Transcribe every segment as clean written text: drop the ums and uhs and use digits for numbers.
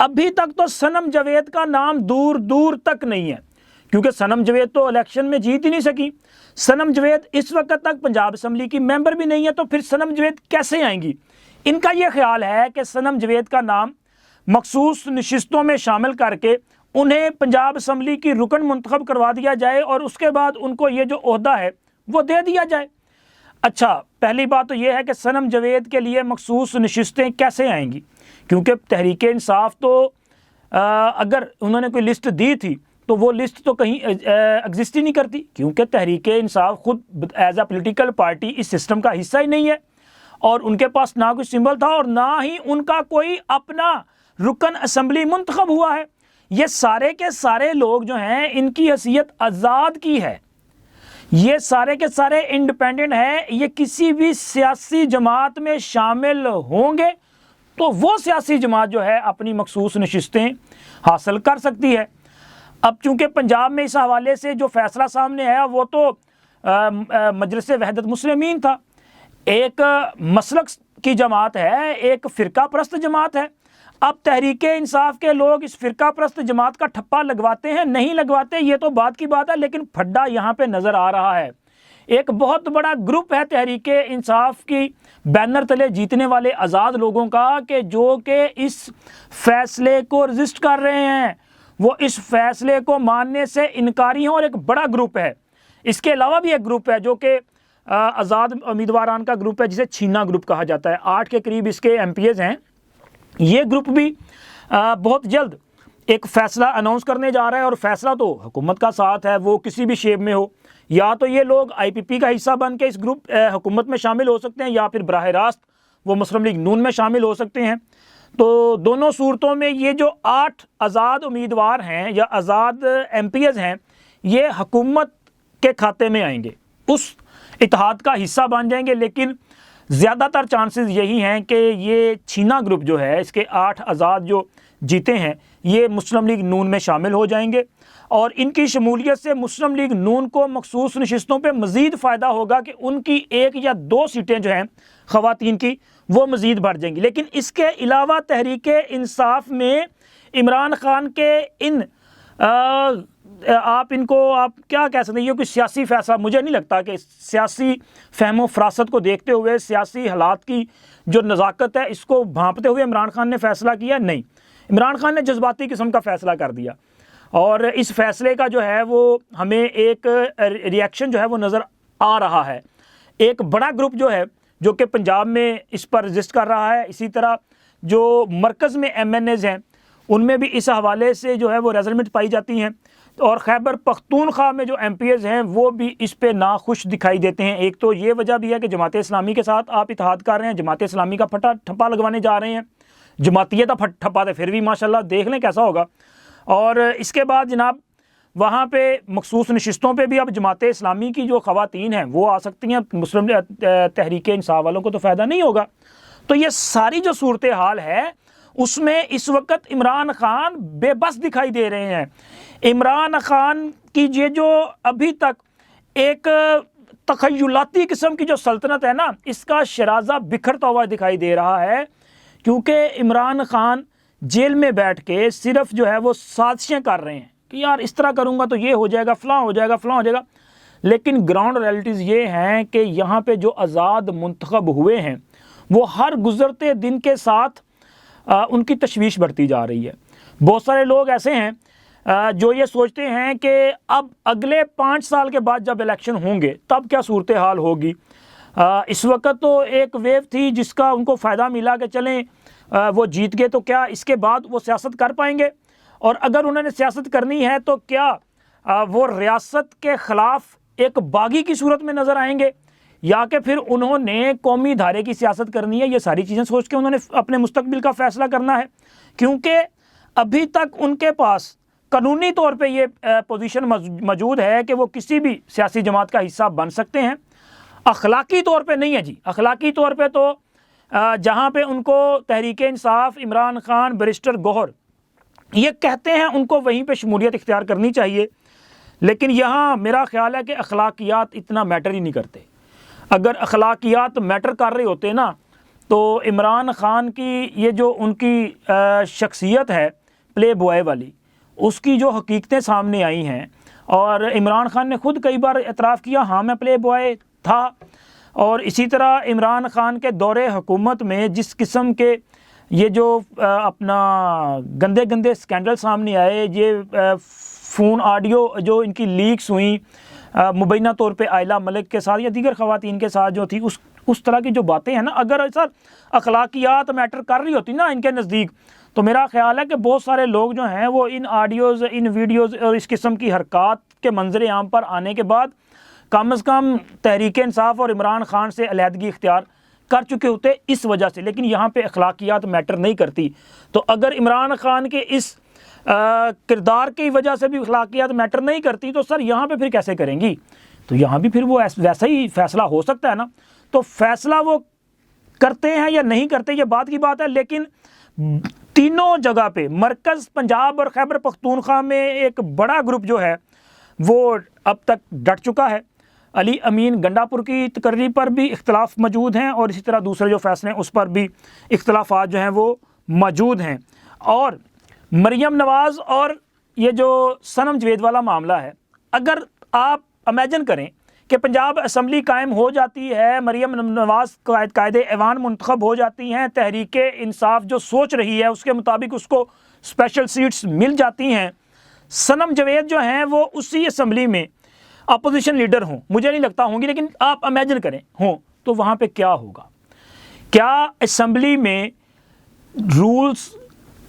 ابھی تک تو صنم جاوید کا نام دور دور تک نہیں ہے، کیونکہ صنم جاوید تو الیکشن میں جیت ہی نہیں سکی۔ صنم جاوید اس وقت تک پنجاب اسمبلی کی ممبر بھی نہیں ہے، تو پھر صنم جاوید کیسے آئیں گی؟ ان کا یہ خیال ہے کہ صنم جاوید کا نام مخصوص نشستوں میں شامل کر کے انہیں پنجاب اسمبلی کی رکن منتخب کروا دیا جائے اور اس کے بعد ان کو یہ جو عہدہ ہے وہ دے دیا جائے۔ اچھا، پہلی بات تو یہ ہے کہ صنم جاوید کے لیے مخصوص نشستیں کیسے آئیں گی؟ کیونکہ تحریک انصاف تو اگر انہوں نے کوئی لسٹ دی تھی تو وہ لسٹ تو کہیں ایگزسٹ ہی نہیں کرتی، کیونکہ تحریک انصاف خود ایز اے پولیٹیکل پارٹی اس سسٹم کا حصہ ہی نہیں ہے، اور ان کے پاس نہ کوئی سمبل تھا اور نہ ہی ان کا کوئی اپنا رکن اسمبلی منتخب ہوا ہے۔ یہ سارے کے سارے لوگ جو ہیں ان کی حیثیت آزاد کی ہے، یہ سارے کے سارے انڈیپینڈنٹ ہیں، یہ کسی بھی سیاسی جماعت میں شامل ہوں گے تو وہ سیاسی جماعت جو ہے اپنی مخصوص نشستیں حاصل کر سکتی ہے۔ اب چونکہ پنجاب میں اس حوالے سے جو فیصلہ سامنے ہے وہ تو مجلس وحدت مسلمین تھا، ایک مسلک کی جماعت ہے، ایک فرقہ پرست جماعت ہے۔ اب تحریک انصاف کے لوگ اس فرقہ پرست جماعت کا ٹھپا لگواتے ہیں نہیں لگواتے یہ تو بات کی بات ہے، لیکن پھڈا یہاں پہ نظر آ رہا ہے۔ ایک بہت بڑا گروپ ہے تحریک انصاف کی بینر تلے جیتنے والے آزاد لوگوں کا کہ جو کہ اس فیصلے کو رجسٹ کر رہے ہیں، وہ اس فیصلے کو ماننے سے انکاری ہیں، اور ایک بڑا گروپ ہے۔ اس کے علاوہ بھی ایک گروپ ہے جو کہ آزاد امیدواران کا گروپ ہے، جسے چھینا گروپ کہا جاتا ہے، 8 کے قریب اس کے ایم پی ایز ہیں۔ یہ گروپ بھی بہت جلد ایک فیصلہ اناؤنس کرنے جا رہا ہے، اور فیصلہ تو حکومت کا ساتھ ہے، وہ کسی بھی شیپ میں ہو، یا تو یہ لوگ آئی پی پی کا حصہ بن کے اس گروپ حکومت میں شامل ہو سکتے ہیں، یا پھر براہ راست وہ مسلم لیگ نون میں شامل ہو سکتے ہیں۔ تو دونوں صورتوں میں یہ جو 8 آزاد امیدوار ہیں یا آزاد ایم پی ایز ہیں، یہ حکومت کے کھاتے میں آئیں گے، اس اتحاد کا حصہ بن جائیں گے۔ لیکن زیادہ تر چانسز یہی ہیں کہ یہ چھینا گروپ جو ہے، اس کے 8 آزاد جو جیتے ہیں، یہ مسلم لیگ نون میں شامل ہو جائیں گے، اور ان کی شمولیت سے مسلم لیگ نون کو مخصوص نشستوں پہ مزید فائدہ ہوگا کہ ان کی 1 یا 2 سیٹیں جو ہیں خواتین کی وہ مزید بڑھ جائیں گی۔ لیکن اس کے علاوہ تحریک انصاف میں عمران خان کے آپ کیا کہہ سکتے ہیں، یہ کوئی سیاسی فیصلہ مجھے نہیں لگتا کہ سیاسی فہم و فراست کو دیکھتے ہوئے، سیاسی حالات کی جو نزاکت ہے اس کو بھانپتے ہوئے عمران خان نے فیصلہ کیا، نہیں، عمران خان نے جذباتی قسم کا فیصلہ کر دیا، اور اس فیصلے کا جو ہے وہ ہمیں ایک ری ایکشن جو ہے وہ نظر آ رہا ہے۔ ایک بڑا گروپ جو ہے جو کہ پنجاب میں اس پر رجسٹ کر رہا ہے، اسی طرح جو مرکز میں ایم این ایز ہیں ان میں بھی اس حوالے سے جو ہے وہ ریزلمنٹ پائی جاتی ہیں، اور خیبر پختونخوا میں جو ایم پی ایز ہیں وہ بھی اس پہ ناخوش دکھائی دیتے ہیں۔ ایک تو یہ وجہ بھی ہے کہ جماعت اسلامی کے ساتھ آپ اتحاد کر رہے ہیں، جماعت اسلامی کا ٹھپا لگوانے جا رہے ہیں، جماعتیت کا ٹھپا تو پھر بھی ماشاءاللہ دیکھ لیں کیسا ہوگا۔ اور اس کے بعد جناب وہاں پہ مخصوص نشستوں پہ بھی اب جماعت اسلامی کی جو خواتین ہیں وہ آ سکتی ہیں، مسلم تحریک انصاف والوں کو تو فائدہ نہیں ہوگا۔ تو یہ ساری جو صورتحال ہے اس میں اس وقت عمران خان بے بس دکھائی دے رہے ہیں۔ عمران خان کی یہ جو ابھی تک ایک تخیلاتی قسم کی جو سلطنت ہے نا، اس کا شرازہ بکھرتا ہوا دکھائی دے رہا ہے، کیونکہ عمران خان جیل میں بیٹھ کے صرف جو ہے وہ سازشیں کر رہے ہیں کہ یار اس طرح کروں گا تو یہ ہو جائے گا، فلاں ہو جائے گا، فلاں ہو جائے گا، لیکن گراؤنڈ ریئلٹیز یہ ہیں کہ یہاں پہ جو آزاد منتخب ہوئے ہیں وہ ہر گزرتے دن کے ساتھ ان کی تشویش بڑھتی جا رہی ہے۔ بہت سارے لوگ ایسے ہیں جو یہ سوچتے ہیں کہ اب اگلے 5 سال کے بعد جب الیکشن ہوں گے تب کیا صورتحال ہوگی۔ اس وقت تو ایک ویو تھی جس کا ان کو فائدہ ملا کہ چلیں وہ جیت گئے تو کیا اس کے بعد وہ سیاست کر پائیں گے، اور اگر انہوں نے سیاست کرنی ہے تو کیا وہ ریاست کے خلاف ایک باغی کی صورت میں نظر آئیں گے، یا کہ پھر انہوں نے قومی دھارے کی سیاست کرنی ہے۔ یہ ساری چیزیں سوچ کے انہوں نے اپنے مستقبل کا فیصلہ کرنا ہے، کیونکہ ابھی تک ان کے پاس قانونی طور پہ یہ پوزیشن موجود ہے کہ وہ کسی بھی سیاسی جماعت کا حصہ بن سکتے ہیں، اخلاقی طور پہ نہیں ہے جی۔ اخلاقی طور پہ تو جہاں پہ ان کو تحریک انصاف، عمران خان، بیرسٹر گوہر یہ کہتے ہیں ان کو وہیں پہ شمولیت اختیار کرنی چاہیے، لیکن یہاں میرا خیال ہے کہ اخلاقیات اتنا میٹر ہی نہیں کرتے۔ اگر اخلاقیات میٹر کر رہے ہوتے نا تو عمران خان کی یہ جو ان کی شخصیت ہے پلے بوائے والی، اس کی جو حقیقتیں سامنے آئی ہیں، اور عمران خان نے خود کئی بار اعتراف کیا ہاں میں پلے بوائے تھا، اور اسی طرح عمران خان کے دور حکومت میں جس قسم کے یہ جو اپنا گندے گندے سکینڈل سامنے آئے، یہ فون آڈیو جو ان کی لیکس ہوئیں مبینہ طور پہ عائلہ ملک کے ساتھ یا دیگر خواتین کے ساتھ جو تھی، اس طرح کی جو باتیں ہیں نا، اگر سر اخلاقیات میٹر کر رہی ہوتی نا ان کے نزدیک، تو میرا خیال ہے کہ بہت سارے لوگ جو ہیں وہ ان آڈیوز، ان ویڈیوز اور اس قسم کی حرکات کے منظر عام پر آنے کے بعد کم از کم تحریک انصاف اور عمران خان سے علیحدگی اختیار کر چکے ہوتے اس وجہ سے، لیکن یہاں پہ اخلاقیات میٹر نہیں کرتی۔ تو اگر عمران خان کے اس کردار کی وجہ سے بھی اخلاقیات میٹر نہیں کرتی تو سر یہاں پہ پھر کیسے کریں گی؟ تو یہاں بھی پھر وہ ویسا ہی فیصلہ ہو سکتا ہے نا۔ تو فیصلہ وہ کرتے ہیں یا نہیں کرتے یہ بات کی بات ہے، لیکن تینوں جگہ پہ مرکز، پنجاب اور خیبر پختونخوا میں ایک بڑا گروپ جو ہے وہ اب تک ڈٹ چکا ہے۔ علی امین گنڈا پور کی تقرری پر بھی اختلاف موجود ہیں، اور اسی طرح دوسرے جو فیصلے ہیں اس پر بھی اختلافات جو ہیں وہ موجود ہیں۔ اور مریم نواز اور یہ جو صنم جوید والا معاملہ ہے، اگر آپ امیجن کریں کہ پنجاب اسمبلی قائم ہو جاتی ہے، مریم نواز قائد ایوان منتخب ہو جاتی ہیں، تحریک انصاف جو سوچ رہی ہے اس کے مطابق اس کو اسپیشل سیٹس مل جاتی ہیں، صنم جوید جو ہیں وہ اسی اسمبلی میں اپوزیشن لیڈر ہوں، مجھے نہیں لگتا ہوں گی لیکن آپ امیجن کریں ہوں، تو وہاں پہ کیا ہوگا؟ کیا اسمبلی میں رولز،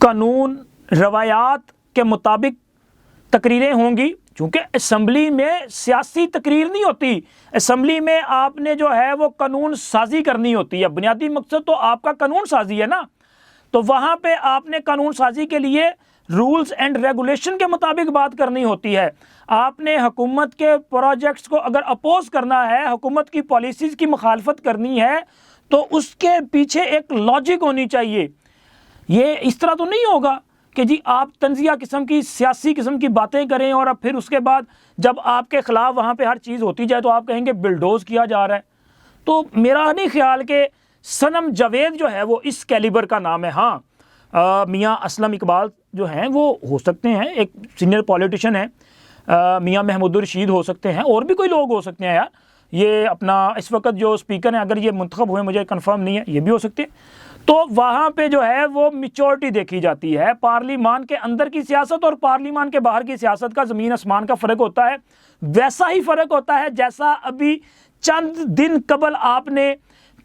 قانون، روایات کے مطابق تقریریں ہوں گی؟ چونکہ اسمبلی میں سیاسی تقریر نہیں ہوتی، اسمبلی میں آپ نے جو ہے وہ قانون سازی کرنی ہوتی ہے، بنیادی مقصد تو آپ کا قانون سازی ہے نا۔ تو وہاں پہ آپ نے قانون سازی کے لیے رولز اینڈ ریگولیشن کے مطابق بات کرنی ہوتی ہے۔ آپ نے حکومت کے پروجیکٹس کو اگر اپوز کرنا ہے، حکومت کی پالیسیز کی مخالفت کرنی ہے، تو اس کے پیچھے ایک لاجک ہونی چاہیے۔ یہ اس طرح تو نہیں ہوگا کہ جی آپ تنزیہ قسم کی، سیاسی قسم کی باتیں کریں اور اب پھر اس کے بعد جب آپ کے خلاف وہاں پہ ہر چیز ہوتی جائے تو آپ کہیں گے بلڈوز کیا جا رہا ہے۔ تو میرا نہیں خیال کہ صنم جاوید جو ہے وہ اس کیلیبر کا نام ہے۔ ہاں میاں اسلم اقبال جو ہیں وہ ہو سکتے ہیں، ایک سینئر پولیٹیشین ہیں، میاں محمود الرشید ہو سکتے ہیں، اور بھی کوئی لوگ ہو سکتے ہیں یار، یہ اپنا اس وقت جو اسپیکر ہیں اگر یہ منتخب ہوئے مجھے کنفرم نہیں ہے، یہ بھی ہو سکتے ہیں۔ تو وہاں پہ جو ہے وہ میچورٹی دیکھی جاتی ہے۔ پارلیمان کے اندر کی سیاست اور پارلیمان کے باہر کی سیاست کا زمین آسمان کا فرق ہوتا ہے، ویسا ہی فرق ہوتا ہے جیسا ابھی چند دن قبل آپ نے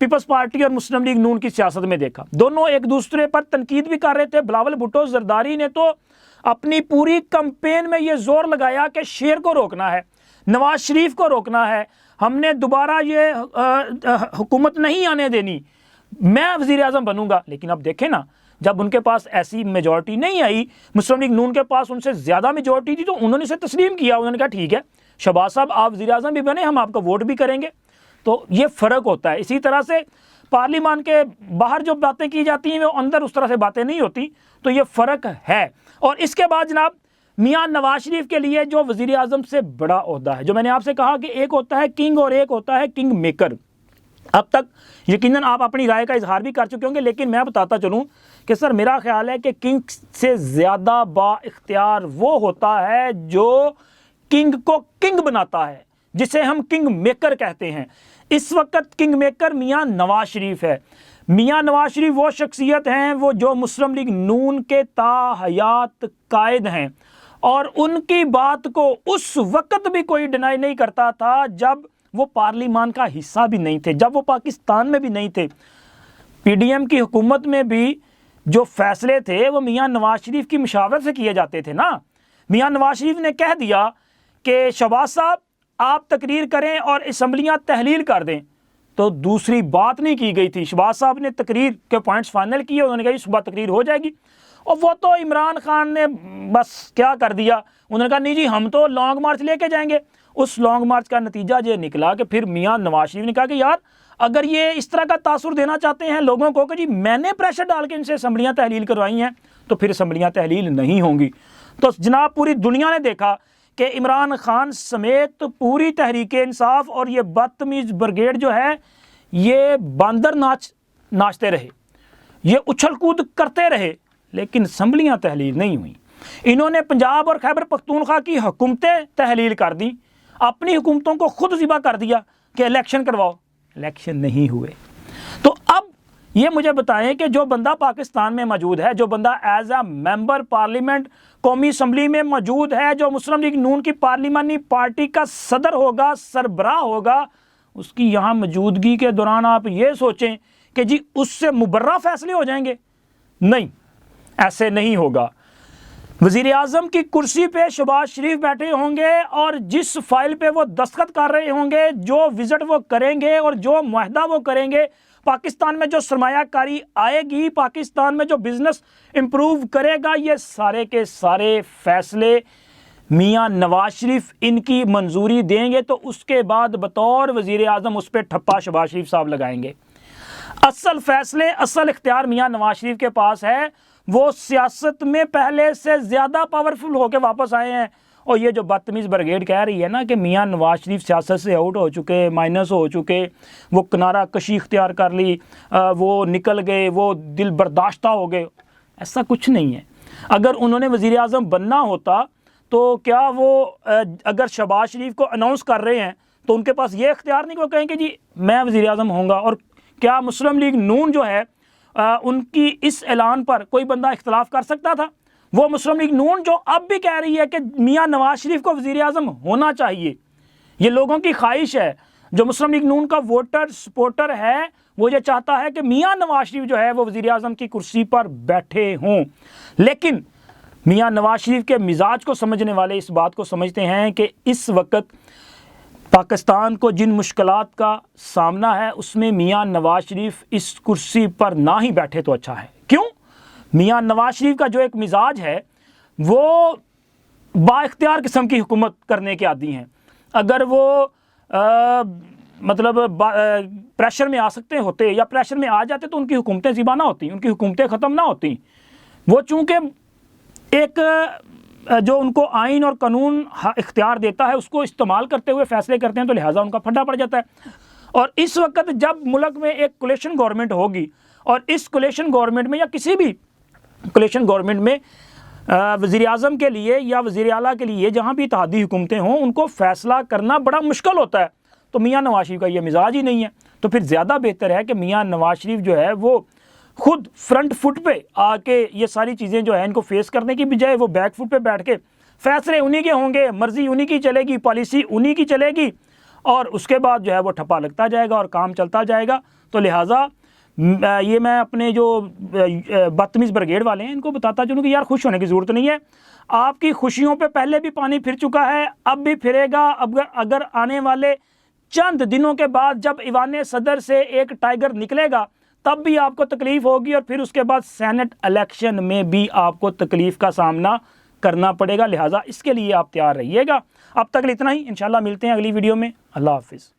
پیپلز پارٹی اور مسلم لیگ نون کی سیاست میں دیکھا۔ دونوں ایک دوسرے پر تنقید بھی کر رہے تھے۔ بلاول بھٹو زرداری نے تو اپنی پوری کمپین میں یہ زور لگایا کہ شیر کو روکنا ہے، نواز شریف کو روکنا ہے، ہم نے دوبارہ یہ حکومت نہیں آنے دینی، میں وزیر اعظم بنوں گا۔ لیکن اب دیکھیں نا، جب ان کے پاس ایسی میجورٹی نہیں آئی، مسلم لیگ نون کے پاس ان سے زیادہ میجورٹی تھی، تو انہوں نے اسے تسلیم کیا، انہوں نے کہا ٹھیک ہے شہباز صاحب آپ وزیر اعظم بھی بنے، ہم آپ کا ووٹ بھی کریں گے۔ تو یہ فرق ہوتا ہے۔ اسی طرح سے پارلیمان کے باہر جو باتیں کی جاتی ہیں وہ اندر اس طرح سے باتیں نہیں ہوتی، تو یہ فرق ہے۔ اور اس کے بعد جناب میاں نواز شریف کے لیے جو وزیر اعظم سے بڑا عہدہ ہے، جو میں نے آپ سے کہا کہ ایک ہوتا ہے کنگ اور ایک ہوتا ہے کنگ میکر، اب تک یقیناً آپ اپنی رائے کا اظہار بھی کر چکے ہوں گے، لیکن میں بتاتا چلوں کہ سر میرا خیال ہے کہ کنگ سے زیادہ با اختیار وہ ہوتا ہے جو کنگ کو کنگ بناتا ہے، جسے ہم کنگ میکر کہتے ہیں۔ اس وقت کنگ میکر میاں نواز شریف ہے۔ میاں نواز شریف وہ شخصیت ہیں وہ جو مسلم لیگ نون کے تا حیات قائد ہیں، اور ان کی بات کو اس وقت بھی کوئی ڈینائی نہیں کرتا تھا جب وہ پارلیمان کا حصہ بھی نہیں تھے، جب وہ پاکستان میں بھی نہیں تھے۔ پی ڈی ایم کی حکومت میں بھی جو فیصلے تھے وہ میاں نواز شریف کی مشاورت سے کیے جاتے تھے نا۔ میاں نواز شریف نے کہہ دیا کہ شہباز صاحب آپ تقریر کریں اور اسمبلیاں تحلیل کر دیں، تو دوسری بات نہیں کی گئی تھی۔ شہباز صاحب نے تقریر کے پوائنٹس فائنل کیے، انہوں نے کہا صبح تقریر ہو جائے گی، اور وہ تو عمران خان نے بس کیا کر دیا، انہوں نے کہا نہیں جی ہم تو لانگ مارچ لے کے جائیں گے۔ اس لانگ مارچ کا نتیجہ یہ نکلا کہ پھر میاں نواز شریف نے کہا کہ یار اگر یہ اس طرح کا تاثر دینا چاہتے ہیں لوگوں کو کہ جی میں نے پریشر ڈال کے ان سے اسمبلیاں تحلیل کروائی ہیں، تو پھر اسمبلیاں تحلیل نہیں ہوں گی۔ تو جناب پوری دنیا نے دیکھا کہ عمران خان سمیت پوری تحریک انصاف اور یہ بدتمیز بریگیڈ جو ہے یہ باندر ناچ ناچتے رہے، یہ اچھل کود کرتے رہے، لیکن اسمبلیاں تحلیل نہیں ہوئیں۔ انہوں نے پنجاب اور خیبر پختونخوا کی حکومتیں تحلیل کر دیں، اپنی حکومتوں کو خود ذبح کر دیا کہ الیکشن کرواؤ، الیکشن نہیں ہوئے۔ تو اب یہ مجھے بتائیں کہ جو بندہ پاکستان میں موجود ہے، جو بندہ ایز اے ممبر پارلیمنٹ قومی اسمبلی میں موجود ہے، جو مسلم لیگ نون کی پارلیمانی پارٹی کا صدر ہوگا، سربراہ ہوگا، اس کی یہاں موجودگی کے دوران آپ یہ سوچیں کہ جی اس سے مبرہ فیصلے ہو جائیں گے؟ نہیں، ایسے نہیں ہوگا۔ وزیر اعظم کی کرسی پہ شہباز شریف بیٹھے ہوں گے اور جس فائل پہ وہ دستخط کر رہے ہوں گے، جو وزٹ وہ کریں گے اور جو معاہدہ وہ کریں گے، پاکستان میں جو سرمایہ کاری آئے گی، پاکستان میں جو بزنس امپروو کرے گا، یہ سارے کے سارے فیصلے میاں نواز شریف ان کی منظوری دیں گے، تو اس کے بعد بطور وزیر اعظم اس پہ ٹھپا شہباز شریف صاحب لگائیں گے۔ اصل فیصلے، اصل اختیار میاں نواز شریف کے پاس ہے، وہ سیاست میں پہلے سے زیادہ پاورفل ہو کے واپس آئے ہیں۔ اور یہ جو بدتمیز بریگیڈ کہہ رہی ہے نا کہ میاں نواز شریف سیاست سے آؤٹ ہو چکے، مائنس ہو چکے، وہ کنارہ کشی اختیار کر لی، وہ نکل گئے، وہ دل برداشتہ ہو گئے، ایسا کچھ نہیں ہے۔ اگر انہوں نے وزیر اعظم بننا ہوتا تو کیا وہ اگر شہباز شریف کو اناؤنس کر رہے ہیں تو ان کے پاس یہ اختیار نہیں کہ وہ کہیں کہ جی میں وزیر اعظم ہوں گا؟ اور کیا مسلم لیگ نون جو ہے ان کی اس اعلان پر کوئی بندہ اختلاف کر سکتا تھا؟ وہ مسلم لیگ نون جو اب بھی کہہ رہی ہے کہ میاں نواز شریف کو وزیر اعظم ہونا چاہیے، یہ لوگوں کی خواہش ہے، جو مسلم لیگ نون کا ووٹر سپورٹر ہے وہ یہ چاہتا ہے کہ میاں نواز شریف جو ہے وہ وزیر اعظم کی کرسی پر بیٹھے ہوں۔ لیکن میاں نواز شریف کے مزاج کو سمجھنے والے اس بات کو سمجھتے ہیں کہ اس وقت پاکستان کو جن مشکلات کا سامنا ہے اس میں میاں نواز شریف اس کرسی پر نہ ہی بیٹھے تو اچھا ہے۔ کیوں؟ میاں نواز شریف کا جو ایک مزاج ہے وہ با اختیار قسم کی حکومت کرنے کے عادی ہیں۔ اگر وہ مطلب پریشر میں آ سکتے ہوتے یا پریشر میں آ جاتے تو ان کی حکومتیں زیبا نہ ہوتی، ان کی حکومتیں ختم نہ ہوتی۔ وہ چونکہ ایک جو ان کو آئین اور قانون اختیار دیتا ہے اس کو استعمال کرتے ہوئے فیصلے کرتے ہیں، تو لہٰذا ان کا پھڈا پڑ جاتا ہے۔ اور اس وقت جب ملک میں ایک کولیشن گورنمنٹ ہوگی اور اس کولیشن گورنمنٹ میں یا کسی بھی کولیشن گورنمنٹ میں وزیر اعظم کے لیے یا وزیر اعلیٰ کے لیے جہاں بھی اتحادی حکومتیں ہوں ان کو فیصلہ کرنا بڑا مشکل ہوتا ہے، تو میاں نواز شریف کا یہ مزاج ہی نہیں ہے۔ تو پھر زیادہ بہتر ہے کہ میاں نواز شریف جو ہے وہ خود فرنٹ فٹ پہ آ کے یہ ساری چیزیں جو ہیں ان کو فیس کرنے کی بجائے وہ بیک فٹ پہ بیٹھ کے فیصلے انہی کے ہوں گے، مرضی انہی کی چلے گی، پالیسی انہی کی چلے گی، اور اس کے بعد جو ہے وہ ٹھپا لگتا جائے گا اور کام چلتا جائے گا۔ تو لہٰذا یہ میں اپنے جو بدتمیز بریگیڈ والے ہیں ان کو بتاتا چلوں کہ یار خوش ہونے کی ضرورت نہیں ہے، آپ کی خوشیوں پہ پہلے بھی پانی پھر چکا ہے، اب بھی پھرے گا۔ اگر آنے والے چند دنوں کے بعد جب ایوان صدر سے ایک ٹائیگر نکلے گا تب بھی آپ کو تکلیف ہوگی، اور پھر اس کے بعد سینٹ الیکشن میں بھی آپ کو تکلیف کا سامنا کرنا پڑے گا، لہٰذا اس کے لیے آپ تیار رہیے گا۔ اب تک اتنا ہی، انشاءاللہ ملتے ہیں اگلی ویڈیو میں۔ اللہ حافظ۔